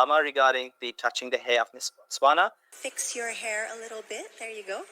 drama regarding the touching the hair of Miss Botswana. Fix your hair a little bit. There you go.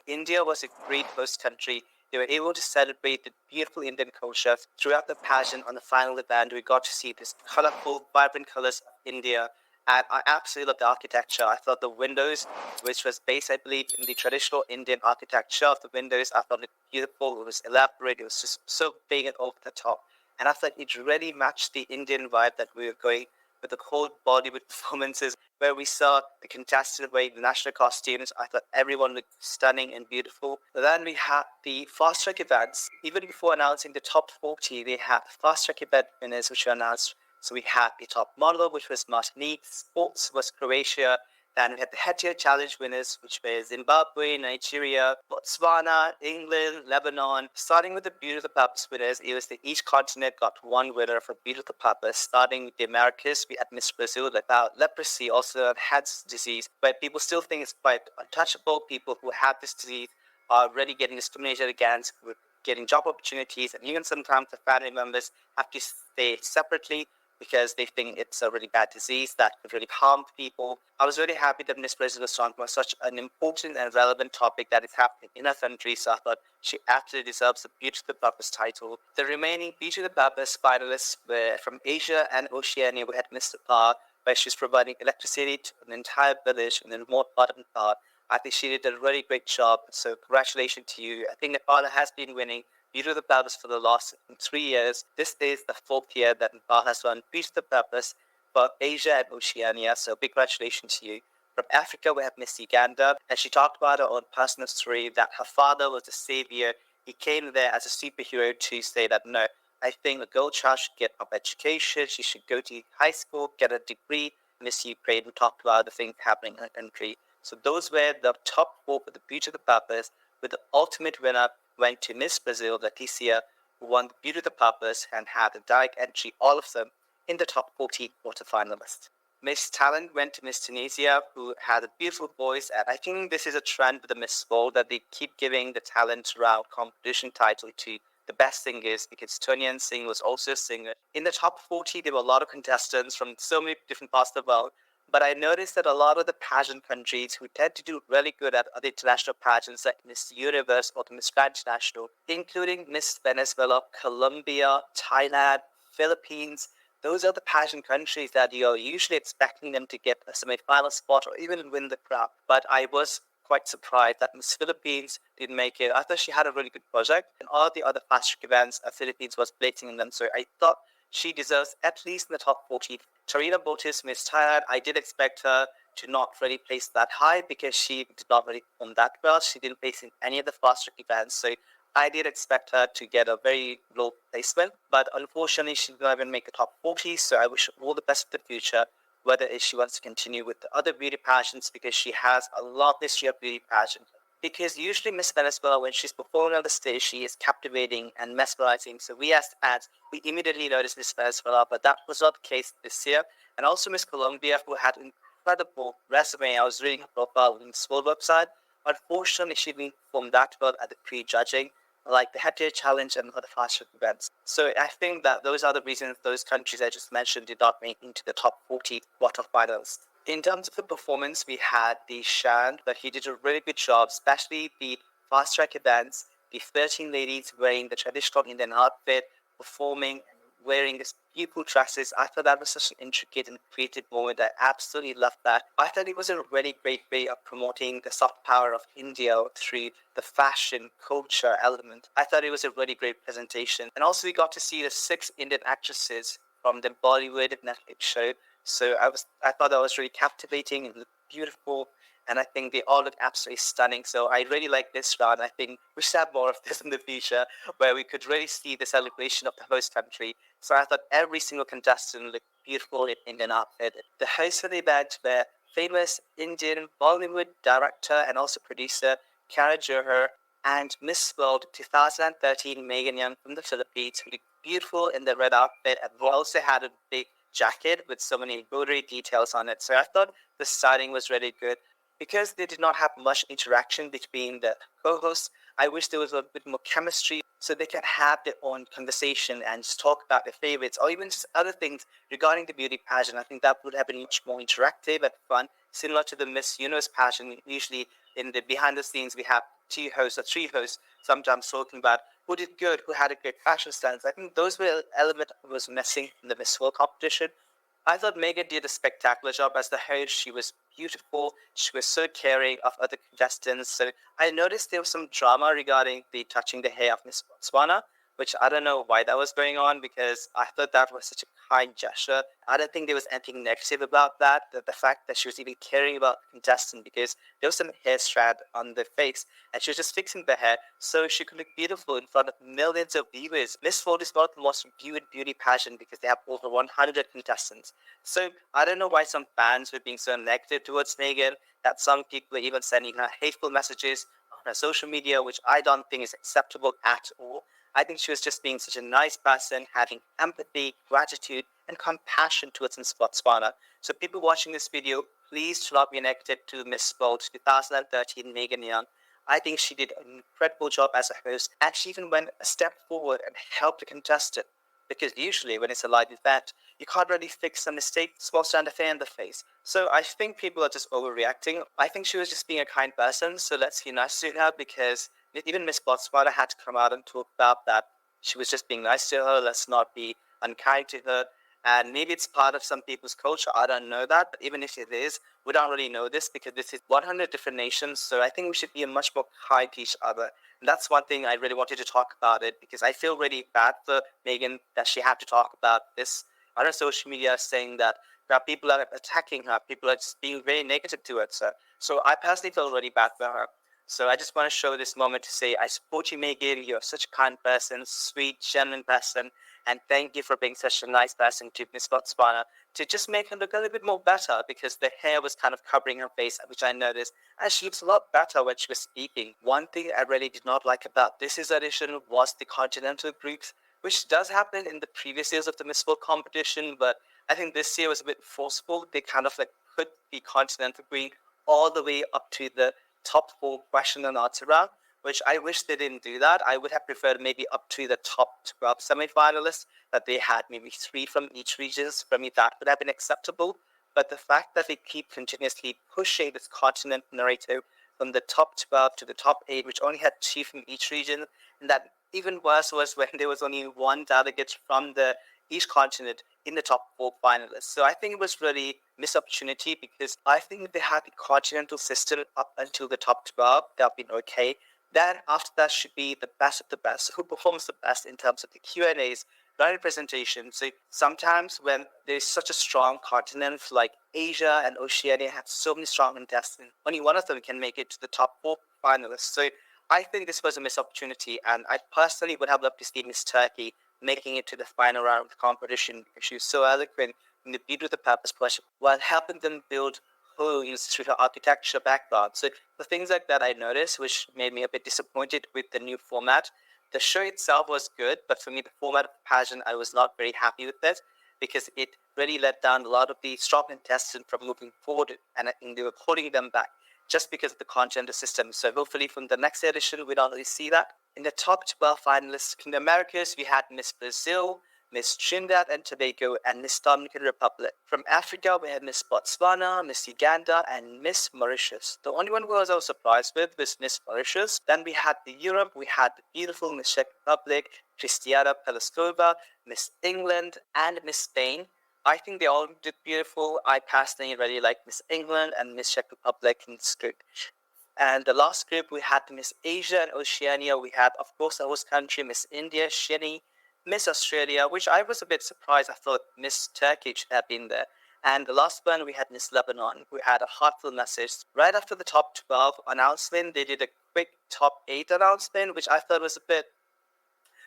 India was a great host country. They were able to celebrate the beautiful Indian culture throughout the pageant. On the final event, we got to see this colorful, vibrant colors of India. And I absolutely loved the architecture. I thought the windows, which was based, I believe, in the traditional Indian architecture of the windows, I thought it beautiful. It was elaborate. It was just so big and over the top. And I thought it really matched the Indian vibe that we were going with the whole Bollywood performances, where we saw the contestants wearing the national costumes. I thought everyone looked stunning and beautiful. Then we had the fast track events. Even before announcing the top 40, they had the fast track event winners, which were announced. So we had the top model, which was Martinique. Sports was Croatia. Then we had the head-to-head challenge winners, which were Zimbabwe, Nigeria, Botswana, England, Lebanon. Starting with the Beauty of the Purpose winners, it was that each continent got one winner for Beauty of the Purpose. Starting with the Americas, we had Miss Brazil, about leprosy, also had disease, but people still think it's quite untouchable. People who have this disease are already getting discriminated against, with getting job opportunities, and even sometimes the family members have to stay separately because they think it's a really bad disease that could really harm people. I was really happy that Miss Brazil was talking about such an important and relevant topic that is happening in our country, so I thought she absolutely deserves the Beauty of the Purpose title. The remaining Beauty of the Purpose finalists were from Asia and Oceania. We had Mr. Park, where she's providing electricity to an entire village in the remote part of Nepal. I think she did a really great job, so congratulations to you. I think Nepal has been winning Beauty of the Purpose for the last 3 years. This is the 4th year that Nepal has won Beauty of the Purpose for Asia and Oceania, so big congratulations to you. From Africa, we have Miss Uganda, and she talked about her own personal story that her father was a savior. He came there as a superhero to say that, no, I think a girl child should get up education, she should go to high school, get a degree. Miss Ukraine, who talked about the things happening in her country. So those were the top 4 for the Beauty of the Purpose, with the ultimate winner went to Miss Brazil, Leticia, who won the Beauty of the Purpose and had a direct entry, all of them, in the top 40 quarterfinalists. Miss Talent went to Miss Tunisia, who had a beautiful voice, and I think this is a trend with the Miss World that they keep giving the talent round competition title to the best singers, because Tunyan Singh was also a singer. In the top 40, there were a lot of contestants from so many different parts of the world, but I noticed that a lot of the pageant countries who tend to do really good at other international pageants like Miss Universe or the Miss Grand International, including Miss Venezuela, Colombia, Thailand, Philippines, those are the pageant countries that you're usually expecting them to get a semi-final spot or even win the crown. But I was quite surprised that Miss Philippines didn't make it. I thought she had a really good project. In all the other fast track events, Philippines was placing in them, so I thought she deserves at least in the top 40. Tarina Botis, Miss Thailand, I did expect her to not really place that high because she did not really perform that well. She didn't place in any of the fast track events, so I did expect her to get a very low placement, but unfortunately she did not even make the top 40, so I wish her all the best for the future, whether if she wants to continue with the other beauty pageants, because she has a long history of beauty pageants. Because usually Miss Venezuela, when she's performing on the stage, she is captivating and mesmerizing. So we as fans, we immediately noticed Miss Venezuela, but that was not the case this year. And also Miss Colombia, who had an incredible resume. I was reading her profile on the school website. Unfortunately, she didn't perform that well at the pre-judging, like the head-to-head challenge and other fast track events. So I think that those are the reasons those countries I just mentioned did not make into the top 40 quarterfinals. In terms of the performance, we had the Shand, but he did a really good job, especially the fast track events, the 13 ladies wearing the traditional Indian outfit, performing, wearing these beautiful dresses. I thought that was such an intricate and creative moment. I absolutely loved that. I thought it was a really great way of promoting the soft power of India through the fashion culture element. I thought it was a really great presentation. And also we got to see the 6 Indian actresses from the Bollywood Netflix show. So I thought that was really captivating and beautiful, and I think they all look absolutely stunning. So I really like this round. I think we should have more of this in the future, where we could really see the celebration of the host country. So I thought every single contestant looked beautiful in Indian outfit. The hosts of the event were famous Indian Bollywood director and also producer Kara Johar, and Miss World 2013 Megan Young from the Philippines, who looked beautiful in the red outfit and who also had a big jacket with so many embroidery details on it. So I thought the styling was really good. Because they did not have much interaction between the co-hosts, I wish there was a bit more chemistry so they can have their own conversation and just talk about their favorites or even just other things regarding the beauty pageant. I think that would have been much more interactive and fun, similar to the Miss Universe pageant. Usually in the behind the scenes, we have two hosts or three hosts sometimes talking about who did good, who had a great fashion stance. I think those were element was missing in the Miss World competition. I thought Megan did a spectacular job as the host. She was beautiful. She was so caring of other contestants. So I noticed there was some drama regarding the touching the hair of Miss Botswana, which I don't know why that was going on because I thought that was such a kind gesture. I don't think there was anything negative about that. The fact that she was even caring about the contestant because there was some hair strand on the face and she was just fixing the hair so she could look beautiful in front of millions of viewers. Miss World is one of the most viewed beauty pageant because they have over 100 contestants. So I don't know why some fans were being so negative towards Megan that some people were even sending her hateful messages on her social media, which I don't think is acceptable at all. I think she was just being such a nice person, having empathy, gratitude, and compassion towards Miss Botswana. So people watching this video, please do not be negative to Miss World 2013 Megan Young. I think she did an incredible job as a host, and she even went a step forward and helped the contestant. Because usually, when it's a live event, you can't really fix a mistake, small strand of hair in the face. So I think people are just overreacting. I think she was just being a kind person, so let's be nice to her because even Miss Botswana had to come out and talk about that. She was just being nice to her. Let's not be unkind to her. And maybe it's part of some people's culture. I don't know that. But even if it is, we don't really know this because this is 100 different nations. So I think we should be much more kind to each other. And that's one thing I really wanted to talk about it because I feel really bad for Megan that she had to talk about this on social media saying that people are attacking her, people are just being very negative towards her. So I personally feel really bad for her. So I just want to show this moment to say I support you, Megan. You're such a kind person, sweet, genuine person, and thank you for being such a nice person to Miss Botswana to just make her look a little bit more better because the hair was kind of covering her face, which I noticed, and she looks a lot better when she was speaking. One thing I really did not like about this year's edition was the continental groups, which does happen in the previous years of the Miss World competition, but I think this year was a bit forceful. They kind of like put the continental group all the way up to the top four question and answer round, which I wish they didn't do that. I would have preferred maybe up to the top 12 semifinalists that they had maybe three from each region. For me, that would have been acceptable. But the fact that they keep continuously pushing this continent narrative from the top 12 to the top 8, which only had two from each region, and that even worse was when there was only one delegate from the each continent in the top four finalists. So I think it was really missed opportunity because I think if they had the continental system up until the top 12, that would have been okay. Then after that should be the best of the best, who performs the best in terms of the Q&As, right presentation. So sometimes when there's such a strong continent like Asia and Oceania have so many strong contestants, only one of them can make it to the top four finalists. So I think this was a missed opportunity, and I personally would have loved to see Miss Turkey making it to the final round of the competition because she was so eloquent in the beauty of the purpose question while helping them build homes through her architecture background. So the things like that I noticed, which made me a bit disappointed with the new format. The show itself was good, but for me, the format of the pageant, I was not very happy with it because it really let down a lot of the strong contestants from moving forward, and I think they were holding them back just because of the content system. So hopefully from the next edition, we don't really see that. In the top 12 finalists in the Americas, we had Miss Brazil, Miss Trinidad and Tobago, and Miss Dominican Republic. From Africa, we had Miss Botswana, Miss Uganda, and Miss Mauritius. The only one who I was surprised with was Miss Mauritius. Then we had the Europe, we had the beautiful Miss Czech Republic, Cristiana Peliskova, Miss England, and Miss Spain. I think they all did beautiful. I personally really like Miss England and Miss Czech Republic in this group. And the last group, we had Miss Asia and Oceania. We had, of course, our host country, Miss India, Shini, Miss Australia, which I was a bit surprised. I thought Miss Turkey should have been there. And the last one, we had Miss Lebanon, who had a heartfelt message. Right after the top 12 announcement, they did a quick top 8 announcement, which I thought was a bit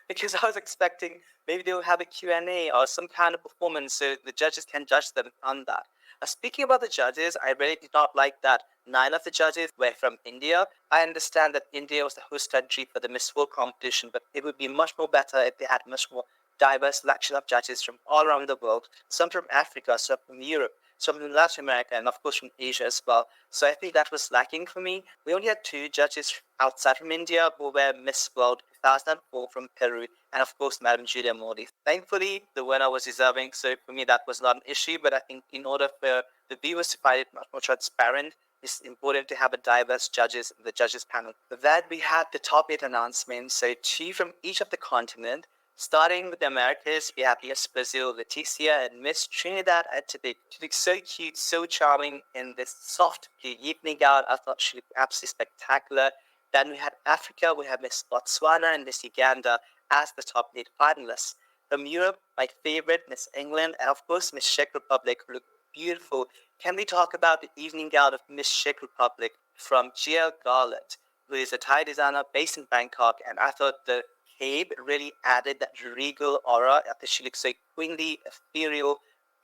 because I was expecting maybe they'll have a Q&A or some kind of performance so the judges can judge them on that. Speaking about the judges, I really did not like that 9 of the judges were from India. I understand that India was the host country for the Miss World competition, but it would be much more better if they had much more diverse selection of judges from all around the world, some from Africa, some from Europe. from Latin America, and of course from Asia as well. So I think that was lacking for me. We only had two judges outside from India who were Miss World 2004 from Peru, and of course Madam Julia Modi. Thankfully, the winner was deserving, so for me that was not an issue. But I think in order for the viewers to find it much more transparent, it's important to have a diverse judges in the judges panel. For that, we had the top 8 announcements, so 2 from each of the continent. Starting with the Americas, we have Miss Brazil, Leticia, and Miss Trinidad and Tobago. She looked so cute, so charming in this soft blue evening gown. I thought she looked absolutely spectacular. Then we had Africa, we have Miss Botswana and Miss Uganda as the top 8 finalists. From Europe, my favorite, Miss England, and of course Miss Czech Republic looked beautiful. Can we talk about the evening gown of Miss Czech Republic from GL Garland, who is a Thai designer based in Bangkok, and I thought the cape really added that regal aura. I think she looks so queenly, ethereal,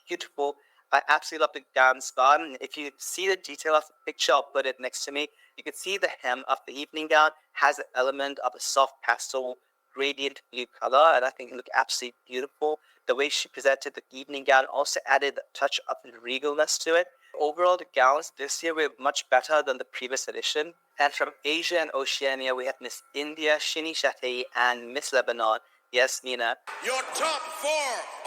beautiful. I absolutely love the gown span. If you see the detail of the picture, I'll put it next to me. You can see the hem of the evening gown has an element of a soft pastel gradient blue color, and I think it looked absolutely beautiful. The way she presented the evening gown also added a touch of regalness to it. Overall, the gowns this year were much better than the previous edition. And from Asia and Oceania, we had Miss India, Shini Shetty, and Miss Lebanon. Yes, Nina. Your top 4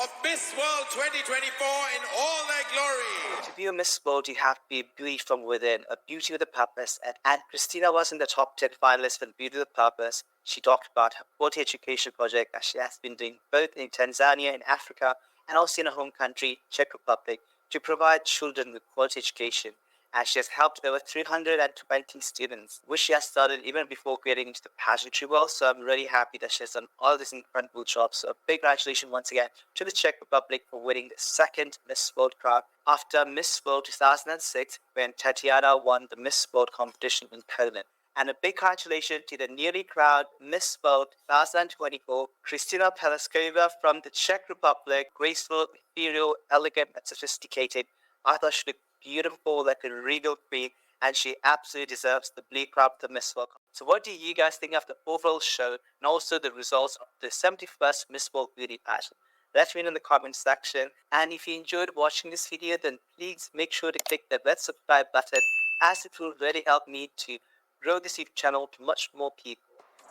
of Miss World 2024 in all their glory. To be a Miss World, you have to be beauty from within, a beauty with a purpose. And Christina was in the top 10 finalists for Beauty with a Purpose. She talked about her quality education project that she has been doing both in Tanzania, in Africa, and also in her home country, Czech Republic, to provide children with quality education. And she has helped over 320 students, which she has started even before getting into the pageantry world. So I'm really happy that she has done all this incredible job. So a big congratulations once again to the Czech Republic for winning the second Miss World crown after Miss World 2006, when Tatiana won the Miss World competition in Poland. And a big congratulations to the newly crowned Miss World 2024, Kristina Pelaskova from the Czech Republic. Graceful, ethereal, elegant, and sophisticated. I thought she looked beautiful like a regal queen, and she absolutely deserves the blue crown of the Miss World. So what do you guys think of the overall show and also the results of the 71st Miss World Beauty Pageant? Let me know in the comment section. And if you enjoyed watching this video, then please make sure to click the red subscribe button, as it will really help me to grow this YouTube channel to much more people.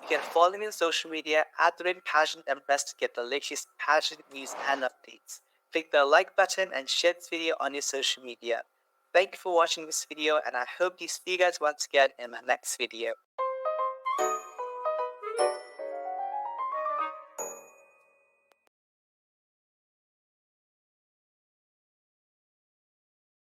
You can follow me on social media at the Pageant Empress to get the latest pageant news and updates. Click the like button and share this video on your social media. Thank you for watching this video, and I hope to see you guys once again in my next video.